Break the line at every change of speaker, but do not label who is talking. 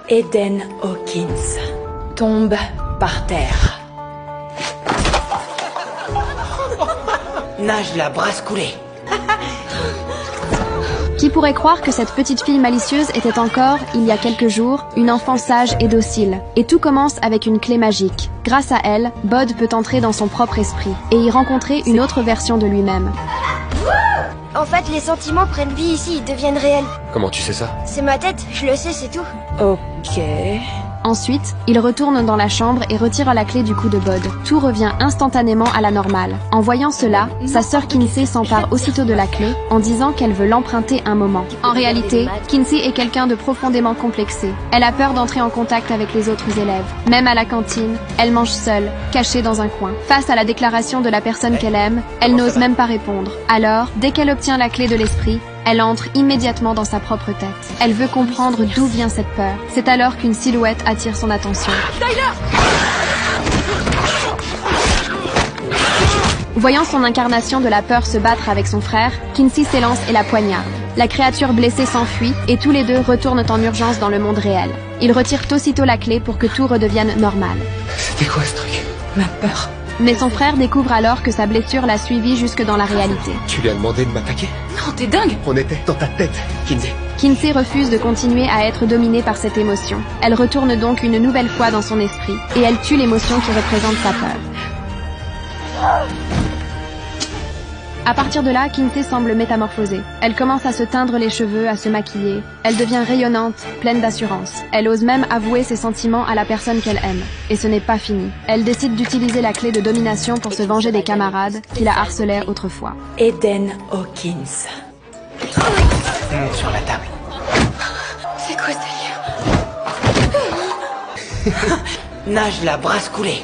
Eden Hawkins tombe par terre.
Nage la brasse coulée.
Qui pourrait croire que cette petite fille malicieuse était encore, il y a quelques jours, une enfant sage et docile. Et tout commence avec une clé magique. Grâce à elle, Bud peut entrer dans son propre esprit et y rencontrer une autre version de lui-même.
En fait, les sentiments prennent vie ici, ils deviennent réels.
Comment tu sais ça?
C'est ma tête, je le sais, c'est tout.
Ok...
Ensuite, il retourne dans la chambre et retire la clé du cou de Bud. Tout revient instantanément à la normale. En voyant cela, sa sœur Kinsey s'empare aussitôt de la clé en disant qu'elle veut l'emprunter un moment. En réalité, Kinsey est quelqu'un de profondément complexé. Elle a peur d'entrer en contact avec les autres élèves. Même à la cantine, elle mange seule, cachée dans un coin. Face à la déclaration de la personne qu'elle aime, elle n'ose même pas répondre. Alors, dès qu'elle obtient la clé de l'esprit, elle entre immédiatement dans sa propre tête. Elle veut comprendre d'où vient cette peur. C'est alors qu'une silhouette attire son attention. Voyant son incarnation de la peur se battre avec son frère, Kinsey s'élance et la poignarde. La créature blessée s'enfuit et tous les deux retournent en urgence dans le monde réel. Ils retirent aussitôt la clé pour que tout redevienne normal.
C'était quoi ce truc?
Ma peur.
Mais son frère découvre alors que sa blessure l'a suivi jusque dans la réalité.
Tu lui as demandé de m'attaquer?
Non, t'es dingue.
On était dans ta tête, Kinsey.
Kinsey refuse de continuer à être dominée par cette émotion. Elle retourne donc une nouvelle fois dans son esprit et elle tue l'émotion qui représente sa peur. À partir de là, Kinsey semble métamorphosée. Elle commence à se teindre les cheveux, à se maquiller. Elle devient rayonnante, pleine d'assurance. Elle ose même avouer ses sentiments à la personne qu'elle aime. Et ce n'est pas fini. Elle décide d'utiliser la clé de domination pour se venger des camarades qui la harcelaient autrefois.
Eden Hawkins.
Monte sur la table.
C'est quoi ce délire?
Nage la brasse coulée.